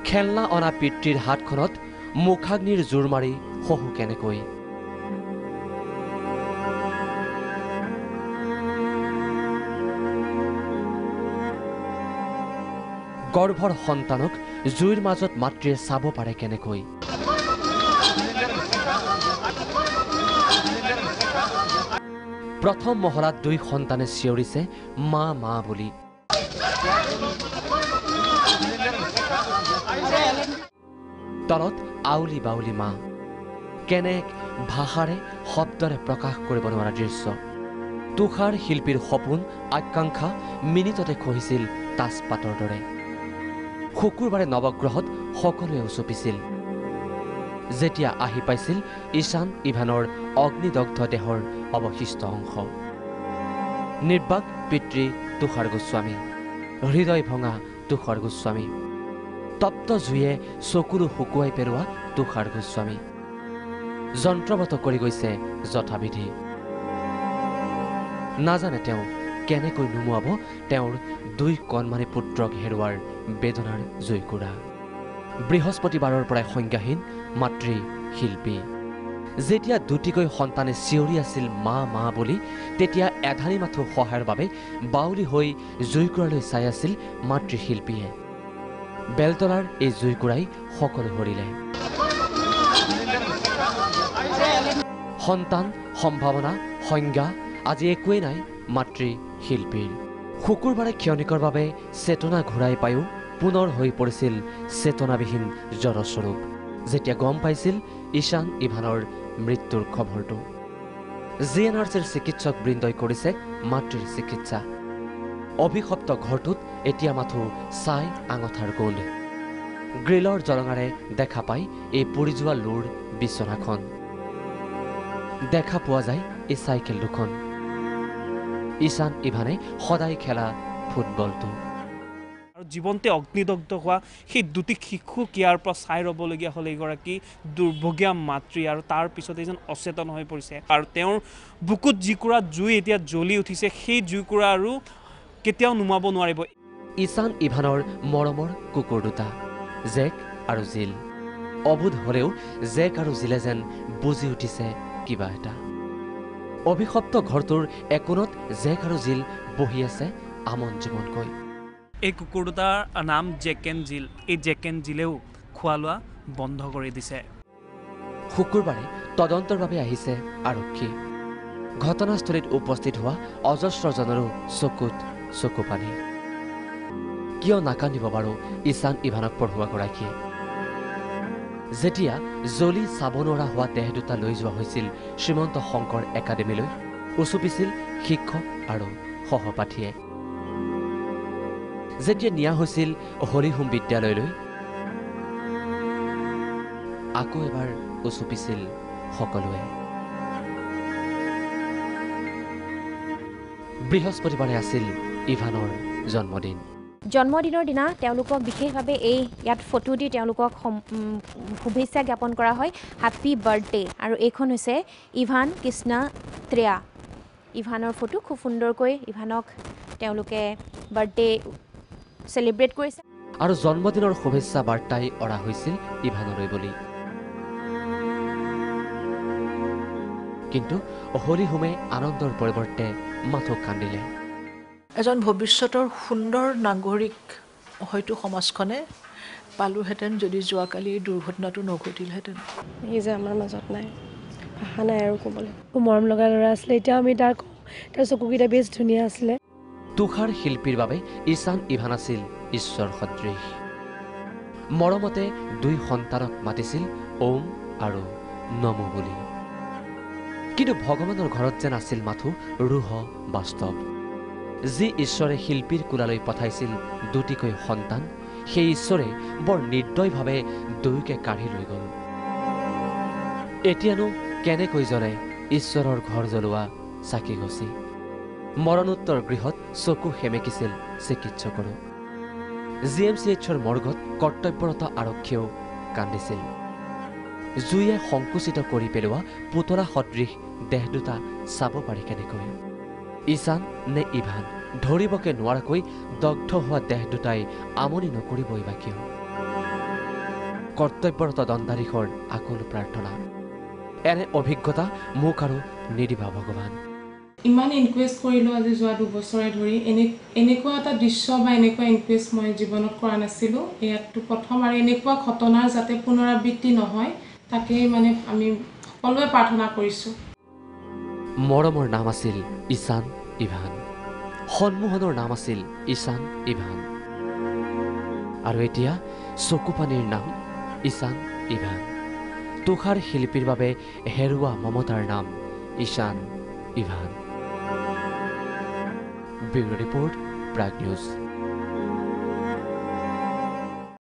খেলনা অনা পিতৃৰ হাতখনত মুখাগ্নিৰ জোৰ মাৰি শহু কেনেকৈ গৰ্ভৰ সন্তানক জুইৰ মাজত মাতৃয়ে চাব পাৰে কেনেকৈ প্ৰথম মহলাত দুই সন্তানে চিঞৰিছে মা মা বুলি তলত আউলি বাউলি মা কেনেক ভাষাৰে শব্দৰে প্ৰকাশ কৰিব নোৱাৰা দৃশ্য তুষাৰ শিল্পীৰ সপোন আকাংক্ষা মিনিটতে খহিছিল তাজপাতৰ দৰে শুকুৰবাৰে নৱগ্ৰহত সকলোৱে উচপিছিল যেতিয়া আহি পাইছিল ঈশান ইভানৰ অগ্নিদগ্ধ দেহৰ অৱশিষ্ট অংশ নিৰ্বাক পিতৃ তুষাৰ গোস্বামী হৃদয় ভঙা তুষাৰ গোস্বামী তপ্ত জুয়ে চকুলো শুকুৱাই পেলোৱা তুষাৰ গোস্বামী যন্ত্ৰবত কৰি গৈছে যথাবিধি নাজানে তেওঁ কেনেকৈ নুমুৱাব তেওঁৰ দুই কণমানি পুত্ৰক হেৰুৱাৰ বেদনাৰ জুইকুৰা বৃহস্পতিবাৰৰ পৰাই সংজ্ঞাহীন মাতৃ শিল্পী যেতিয়া দুটিকৈ সন্তানে চিঞৰি আছিল মা মা বুলি তেতিয়া এধানি মাথো সহায়ৰ বাবে বাউলি হৈ জুইকুৰালৈ চাই আছিল মাতৃশিল্পীয়ে বেলতলাৰ এই জুইকুৰাই সকলো হৰিলে সন্তান সম্ভাৱনা সংজ্ঞা আজি একোৱেই নাই মাতৃ শিল্পীৰ শুকুৰবাৰে ক্ষণিকৰ বাবে চেতনা ঘূৰাই পায়ো পুনৰ হৈ পৰিছিল চেতনাবিহীন জড়স্বৰূপ যেতিয়া গম পাইছিল ঈশান ইভানৰ মৃত্যুৰ খবৰটো জিএনআৰচিৰ চিকিৎসক বৃন্দই কৰিছে মাতৃৰ চিকিৎসা অভিশপ্ত ঘৰটোত এতিয়া মাথো চাই আঙঠাৰ গোন্ধ গ্ৰিলৰ জলঙাৰে দেখা পাই এই পুৰি যোৱা লোৰ বিচনাখন দেখা পোৱা যায় এই চাইকেল দুখন ঈশান ইভানে সদায় খেলা ফুটবলটো আৰু জীৱন্তে অগ্নিদগ্ধ হোৱা সেই দুটি শিশুক ইয়াৰ পৰা চাই ৰ'বলগীয়া হ'ল এগৰাকী দুৰ্ভগীয়া মাতৃ আৰু তাৰ পিছত এজন অচেতন হৈ পৰিছে আৰু তেওঁৰ বুকুত যিকুৰা জুই এতিয়া জ্বলি উঠিছে সেই জুইকুৰা আৰু কেতিয়াও নুমাব নোৱাৰিব ঈশান ইভানৰ মৰমৰ কুকুৰ দুটা জেক আৰু জিল অবুধ হলেও জেক আৰু জিলে যেন বুজি উঠিছে কিবা এটা অভিশপ্ত ঘৰটোৰ একোণত জেক আৰু জিল বহি আছে আমন জীৱনকৈ এই কুকুৰ দুটাৰ নাম জেক এণ্ড জিল এই জেক এণ্ড জিলেও খোৱা লোৱা বন্ধ কৰি দিছে শুকুৰবাৰে তদন্তৰ বাবে আহিছে আৰক্ষী ঘটনাস্থলীত উপস্থিত হোৱা অজস্ৰজনৰো চকুত চকু পানী কিয় নাকান্দিব বাৰু ঈশান ইভানক পঢ়ুৱা গৰাকীয়ে যেতিয়া জ্বলি চাব নোৱাৰা হোৱা দেহ দুটা লৈ যোৱা হৈছিল শ্ৰীমন্ত শংকৰ একাডেমীলৈ উচুপিছিল শিক্ষক আৰু সহপাঠীয়ে যেতিয়া নিয়া হৈছিল হৰিহোম বিদ্যালয়লৈ আকৌ এবাৰ উচুপিছিল সকলোৱে বৃহস্পতিবাৰে আছিল ইভানৰ জন্মদিন জন্মদিনৰ দিনা তেওঁলোকক বিশেষভাৱে এই ইয়াত ফটো দি তেওঁলোকক শুভেচ্ছা জ্ঞাপন কৰা হয় হেপী বাৰ্থডে আৰু এইখন হৈছে ইভান কৃষ্ণা ত্ৰেয়া ইভানৰ ফটো খুব সুন্দৰকৈ ইভানক তেওঁলোকে বাৰ্থডে সেলিব্ৰেট কৰিছে আৰু জন্মদিনৰ শুভেচ্ছা বাৰ্তাই অৰা হৈছিল ইভানলৈ বুলি কিন্তু হৰিহোমে আনন্দৰ পৰিৱৰ্তে মাথো কান্দিলে এজন ভৱিষ্যতৰ সুন্দৰ নাগৰিক হয়তো সমাজখনে পালোহেঁতেন যদি যোৱাকালি এই দুৰ্ঘটনাটো নঘটিলহেঁতেন এই যে আমাৰ মাজত নাই ভাষা নাই আৰু ক'বলৈ মৰম লগা ল'ৰা আছিলে এতিয়া আমি তাৰ চকুকেইটা বেছ ধুনীয়া আছিলে তুষাৰ শিল্পীৰ বাবে ঈশান ইভান আছিল ঈশ্বৰ সদৃশ মৰমতে দুই সন্তানক মাতিছিল ওম আৰু নমো বুলি কিন্তু ভগৱানৰ ঘৰত যেন আছিল মাথো ৰুহ বাস্তৱ যি ঈশ্বৰে শিল্পীৰ কোলালৈ পঠাইছিল দুটিকৈ সন্তান সেই ঈশ্বৰে বৰ নিৰ্দয়ভাৱে দুয়োকে কাঢ়ি লৈ গ'ল এতিয়ানো কেনেকৈ জ্বলে ঈশ্বৰৰ ঘৰ জ্বলোৱা চাকি গছি মৰণোত্তৰ গৃহত চকু সেমেকিছিল চিকিৎসকৰো জিএমচিএইচৰ মৰ্গত কৰ্তব্যৰত আৰক্ষীয়েও কান্দিছিল জুইয়ে সংকুচিত কৰি পেলোৱা পুতৰা সদৃশ দেহ দুটা চাব পাৰি কেনেকৈ ঈশান নে ইভান ধৰিবকে নোৱাৰাকৈ দগ্ধ হোৱা দেহ দুটাই আমনি নকৰিবই বা কিয় কৰ্তব্যৰত দণ্ডাধীশৰ আকুল প্ৰাৰ্থনা। এনে অভিজ্ঞতা মোক আৰু নিদিবা ভগৱান। ইমান ইনকুৱেষ্ট কৰিলোঁ আজি যোৱা 2 বছৰে ধৰি এনেকুৱা এটা দৃশ্য বা এনেকুৱা ইনকুৱেষ্ট মই জীৱনত কৰা নাছিলোঁ। ইয়াততো প্ৰথম আৰু এনেকুৱা ঘটনাৰ যাতে পুনৰাবৃত্তি নহয় তাকেই মানে আমি সকলোৱে প্ৰাৰ্থনা কৰিছোঁ। মৰমৰ নাম আছিল ঈশান ইভান, সন্মোহনৰ নাম আছিল ঈশান ইভান, আৰু এতিয়া চকুপানীৰ নাম ঈশান ইভান। তুষাৰ শিল্পীৰ বাবে হেৰুৱা মমতাৰ নাম Ishan Ivan. Bureau report, Prag news.